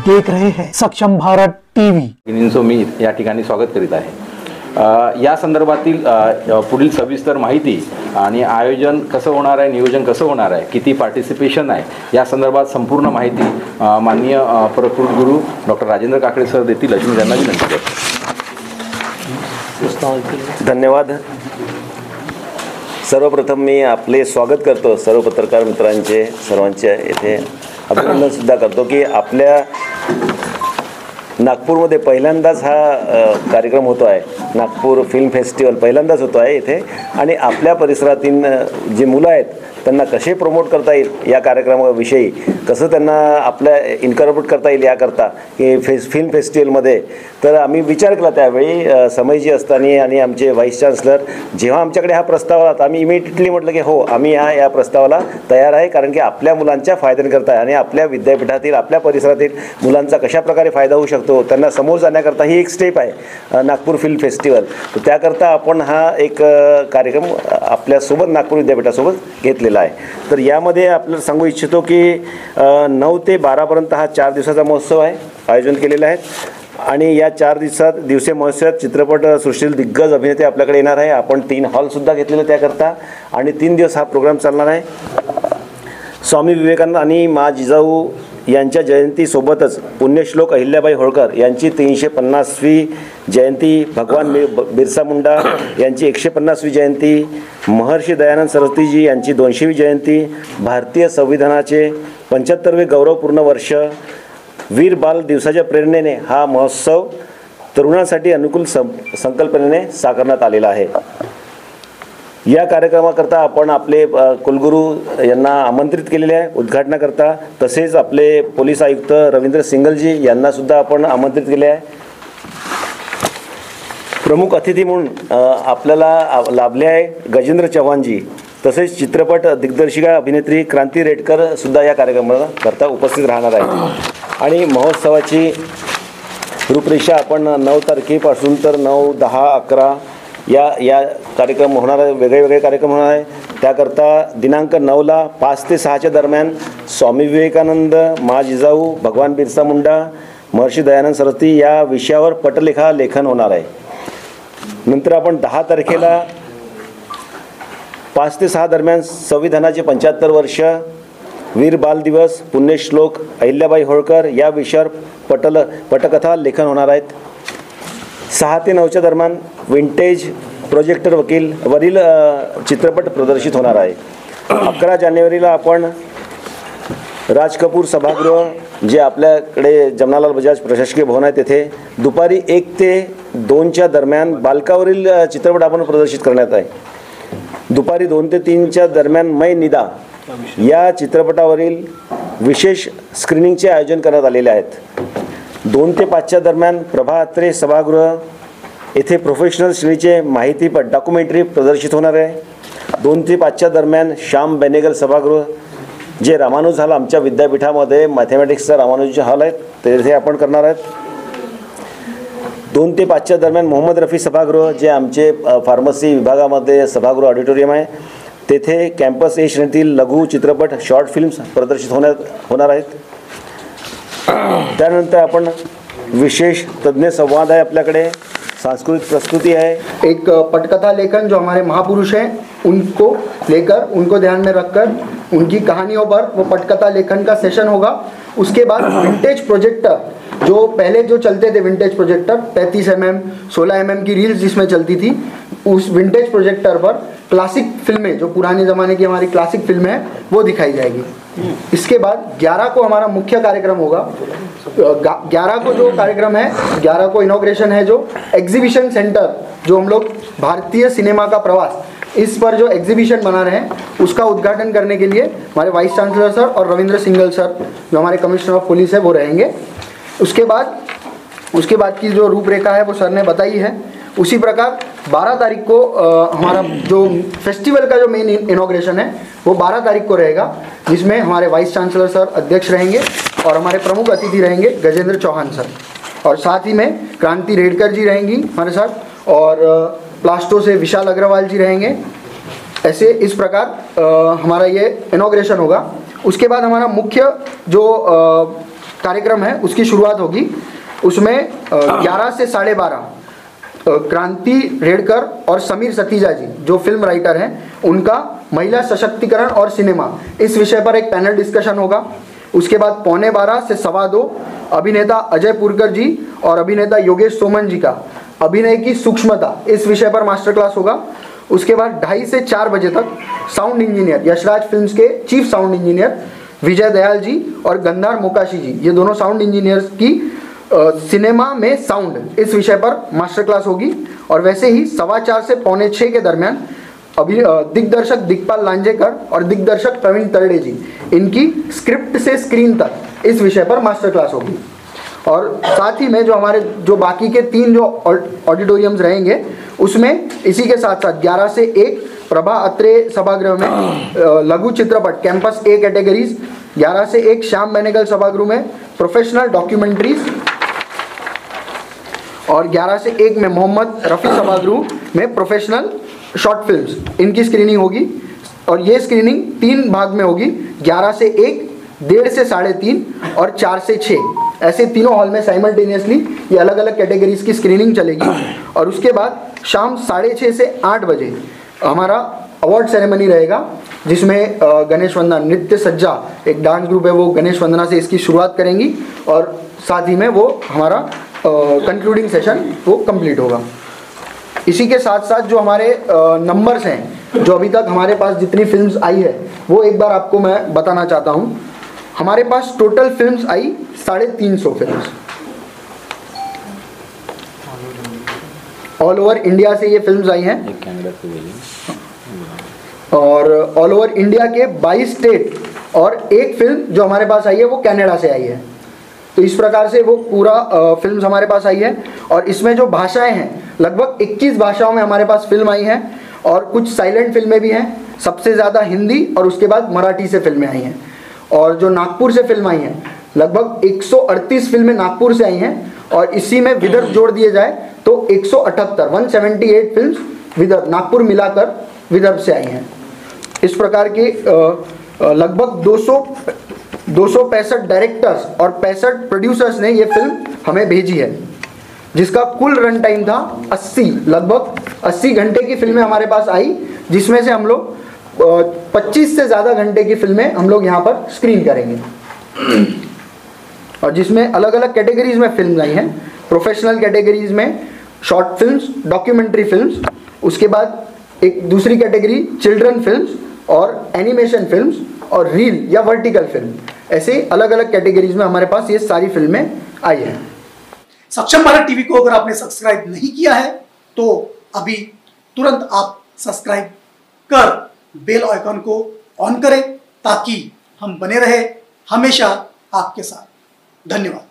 देख रहे हैं सक्षम भारत टीव्ही। मी या ठिकाणी स्वागत करीत आहे। या संदर्भातील पुढील सविस्तर माहिती आणि आयोजन कसं होणार आहे, नियोजन कसं होणार आहे, किती पार्टिसिपेशन आहे, या संदर्भात संपूर्ण माहिती माननीय परमपूज्य डॉक्टर राजेंद्र काकडे सर देतील अशी मी त्यांना विनंती करतो। धन्यवाद। सर्वप्रथम मी आपले स्वागत करतो, सर्व पत्रकार मित्रांचे सर्वांचे येथे अभिनंदन सुद्धा करतो की आपल्या नागपूरमध्ये पहिल्यांदाच हा कार्यक्रम होतो आहे। नागपूर फिल्म फेस्टिवल पहिल्यांदाच होतो आहे इथे आणि आपल्या परिसरातील जी मुलं आहेत त्यांना कसे प्रमोट करता येईल या कार्यक्रमाविषयी, कसं त्यांना आपल्या इन्कॉर्पोरेट करता येईल याकरता की फिल्म फेस्टिवलमध्ये तर आम्ही विचार केला। त्यावेळी समयजी असताना आणि आमचे व्हाईस चान्सलर जेव्हा आमच्याकडे हा प्रस्ताव आला तर आम्ही इमिडिएटली म्हटलं की हो, आम्ही या प्रस्तावाला तयार आहे, कारण की आपल्या मुलांच्या फायद्याकरता आहे आणि आपल्या विद्यापीठातील आपल्या परिसरातील मुलांचा कशाप्रकारे फायदा होऊ शकतो त्यांना समोर जाण्याकरता ही एक स्टेप आहे नागपूर फिल्म फेस्टिवल। तर त्याकरता आपण हा एक कार्यक्रम आपल्यासोबत नागपूर विद्यापीठासोबत घेतलेला आहे। तर यामध्ये आपल्याला सांगू इच्छितो की 9 ते 12पर्यंत हा 4 दिवसाचा महोत्सव आहे, आयोजन केलेला आहे आणि या 4 दिवसीय महोत्सवात चित्रपट सृष्टीतील दिग्गज अभिनेते आपल्याकडे येणार आहे। आपण 3 हॉलसुद्धा घेतलेले त्याकरता आणि 3 दिवस हा प्रोग्राम चालणार आहे। स्वामी विवेकानंद आणि मा जिजाऊ यांच्या जयंतीसोबतच पुण्यश्लोक अहिल्याबाई होळकर यांची 350वी जयंती, भगवान बिरसा मुंडा यांची 150वी जयंती, महर्षी दयानंद सरस्वतीजी यांची 200वी जयंती, भारतीय संविधानाचे 75वे गौरवपूर्ण वर्ष, वीर बाल दिवसाच्या प्रेरणेने हा महोत्सव तरुणांसाठी अनुकूल संकल्पनेने साकारण्यात आलेला आहे। या कार्यक्रमाकरता आपण आपले कुलगुरू यांना आमंत्रित केलेले आहे उद्घाटनाकरता, तसेच आपले पोलीस आयुक्त रवींद्र सिंगलजी यांना सुद्धा आपण आमंत्रित केले आहे। प्रमुख अतिथी म्हणून आपल्याला लाभले आहे गजेंद्र चव्हाणजी, तसेच चित्रपट दिग्दर्शिका अभिनेत्री क्रांती रेडकर सुद्धा या कार्यक्रमाकरता उपस्थित राहणार आहे। आणि महोत्सवाची रूपरेषा आपण 9 तारखेपासून तर 9, 10, 11 या कार्यक्रम होणार आहे, वेगळे कार्यक्रम होणार आहे। त्याकरता दिनांक 9ला 5 ते 6च्या दरम्यान स्वामी विवेकानंद, मा जिजाऊ, भगवान बिरसा मुंडा, महर्षी दयानंद सरस्वती या विषयावर पटलेखा लेखन होणार आहे। नंतर आपण 10 तारखेला 5 ते 6 दरम्यान संविधानाचे 75 वर्ष, वीर बाल दिवस, पुण्यश्लोक अहिल्याबाई होळकर या विषयावर पटकथा लेखन होणार आहेत। 6 ते 9च्या दरम्यान विंटेज प्रोजेक्टर वरील चित्रपट प्रदर्शित होणार आहे। 11 जानेवारीला आपण राज कपूर सभागृह जे आपल्याकडे जमनालाल बजाज प्रशासकीय भवन आहे तेथे दुपारी 1 ते 2च्या दरम्यान बालकावरील चित्रपट आपण प्रदर्शित करण्यात आहे। दुपारी 2 ते 3च्या दरम्यान मै निदा या चित्रपटावरील विशेष स्क्रीनिंगचे आयोजन करण्यात आलेले आहेत। 2 ते 5च्या दरम्यान प्रभा अत्रे सभागृह येथे प्रोफेशनल श्रेणीचे माहितीपट डॉक्युमेंटरी प्रदर्शित होणार आहे। 2 ते 5च्या दरम्यान श्याम बेनेगल सभागृह जे रामानुज हॉल आमच्या विद्यापीठामध्ये मॅथमॅटिक्सचा रामानुज हॉल आहे तेथे आपण करणार आहेत। 2 ते 5च्या दरम्यान मोहम्मद रफी सभागृह जे आमचे फार्मसी विभागामध्ये सभागृह ऑडिटोरियम आहे तेथे कॅम्पस ए श्रेणीतील लघु चित्रपट शॉर्ट फिल्म्स प्रदर्शित होणार आहेत। त्यानंतर आपण विशेष तज्ञ संवाद आहे, आपल्याकडे सांस्कृतिक प्रस्तुति है, एक पटकथा लेखन जो हमारे महापुरुष हैं उनको लेकर, उनको ध्यान में रखकर उनकी कहानियों पर वो पटकथा लेखन का सेशन होगा। उसके बाद विंटेज प्रोजेक्टर जो पहले जो चलते थे, विंटेज प्रोजेक्टर 35 mm 16 mm की रील्स जिसमें चलती थी, उस विंटेज प्रोजेक्टर पर क्लासिक फिल्में जो पुराने ज़माने की हमारी क्लासिक फिल्में हैं वो दिखाई जाएगी। इसके बाद 11 को हमारा मुख्य कार्यक्रम होगा। 11 को जो कार्यक्रम है, 11 को इनॉग्रेशन है जो एग्जीबिशन सेंटर जो हम लोग भारतीय सिनेमा का प्रवास इस पर जो एग्जीबिशन बना रहे हैं उसका उद्घाटन करने के लिए हमारे वाइस चांसलर सर और रविंद्र सिंगल सर जो हमारे कमिश्नर ऑफ पुलिस है वो रहेंगे। उसके बाद की जो रूपरेखा है वो सर ने बताई है। उसी प्रकार 12 तारीख को हमारा जो फेस्टिवल का जो मेन इनॉग्रेशन है वो 12 तारीख को रहेगा, जिसमें हमारे वाइस चांसलर सर अध्यक्ष रहेंगे और हमारे प्रमुख अतिथि रहेंगे गजेंद्र चौहान सर, और साथ ही में क्रांति रेडकर जी रहेंगी हमारे साथ और प्लास्टो से विशाल अग्रवाल जी रहेंगे। ऐसे इस प्रकार हमारा ये इनॉग्रेशन होगा। उसके बाद हमारा मुख्य जो कार्यक्रम है उसकी शुरुआत होगी। उसमें 11 से 12:30 क्रांति रेडकर और समीर सतीजा जी जो फिल्म राइटर हैं उनका महिला सशक्तिकरण और सिनेमा इस विषय पर एक पैनल डिस्कशन होगा। उसके बाद 11:15 से 2:15 अभिनेता अजय पुरकर जी और अभिनेता योगेश सोमन जी का अभिनय की सूक्ष्मता इस विषय पर मास्टर क्लास होगा। उसके बाद 2:30 से 4 बजे तक साउंड इंजीनियर यशराज फिल्म्स के चीफ साउंड इंजीनियर विजय दयाल जी और गंधार मोकाशी जी ये दोनों साउंड इंजीनियर्स की सिनेमा में साउंड इस विषय पर मास्टर क्लास होगी। और वैसे ही 4:15 से 5:45 के दरमियान दिग्दर्शक दिग्पाल लांजेकर और दिग्दर्शक प्रवीण तरडे जी इनकी स्क्रिप्ट से स्क्रीन तक इस विषय पर मास्टर क्लास होगी। और साथ ही में जो हमारे जो बाकी के 3 जो ऑडिटोरियम्स रहेंगे उसमें इसी के साथ साथ 11 से 1 प्रभा अत्रे सभागृह में लघु चित्रपट कैंपस ए कैटेगरीज, 11 से 1 श्याम बेनेगल सभागृह में प्रोफेशनल डॉक्यूमेंट्रीज और 11 से 1 में मोहम्मद रफ़ी सभागृह में प्रोफेशनल शॉर्ट फिल्म्स इनकी स्क्रीनिंग होगी। और ये स्क्रीनिंग 3 भाग में होगी, 11 से 1, 1:30 से 3:30 और 4 से 6 ऐसे तीनों हॉल में साइमल्टेनियसली ये अलग अलग कैटेगरीज की स्क्रीनिंग चलेगी। और उसके बाद शाम 6:30 से 8 बजे हमारा अवार्ड सेरेमनी रहेगा जिसमें गणेश वंदना नृत्य सज्जा एक डांस ग्रुप है वो गणेश वंदना से इसकी शुरुआत करेंगी और साथ ही में वो हमारा कंक्लूडिंग सेशन वो कंप्लीट होगा। इसी के साथ साथ जो हमारे नंबर्स हैं जो अभी तक हमारे पास जितनी फिल्म्स आई है वो एक बार आपको मैं बताना चाहता हूँ। हमारे पास टोटल फिल्म्स आई 350 फिल्म्स ऑल ओवर इंडिया से ये फिल्म्स आई हैं और ऑल ओवर इंडिया के 22 स्टेट और एक फिल्म जो हमारे पास आई है वो कनाडा से आई है। तो इस प्रकार से वो पूरा फिल्म्स हमारे पास आई है और इसमें जो भाषाएं हैं लगभग 21 भाषाओं में हमारे पास फिल्म आई हैं और कुछ साइलेंट फिल्में भी हैं। सबसे ज़्यादा हिंदी और उसके बाद मराठी से फिल्में आई हैं। और जो नागपुर से फिल्म आई हैं लगभग 138 फिल्में नागपुर से आई हैं और इसी में विदर्भ जोड़ दिए जाए तो 178 फिल्म्स विदर्भ नागपुर मिलाकर विदर्भ से आई हैं। इस प्रकार के लगभग 265 डायरेक्टर्स और 65 प्रोड्यूसर्स ने ये फिल्म हमें भेजी है जिसका कुल रन टाइम था 80 लगभग 80 घंटे की फिल्में हमारे पास आई जिसमें से हम लोग 25 से ज़्यादा घंटे की फिल्में हम लोग यहाँ पर स्क्रीन करेंगे और जिसमें अलग अलग कैटेगरीज में फिल्म आई हैं। प्रोफेशनल कैटेगरीज में शॉर्ट फिल्म्स, डॉक्यूमेंट्री फिल्म्स, उसके बाद एक दूसरी कैटेगरी चिल्ड्रन फिल्म्स और एनिमेशन फिल्म्स और रील या वर्टिकल फिल्म, ऐसे अलग अलग कैटेगरीज में हमारे पास ये सारी फिल्में आई हैं। सक्षम भारत टीवी को अगर आपने सब्सक्राइब नहीं किया है तो अभी तुरंत आप सब्सक्राइब कर बेल आइकन को ऑन करें ताकि हम बने रहे हमेशा आपके साथ। धन्यवाद।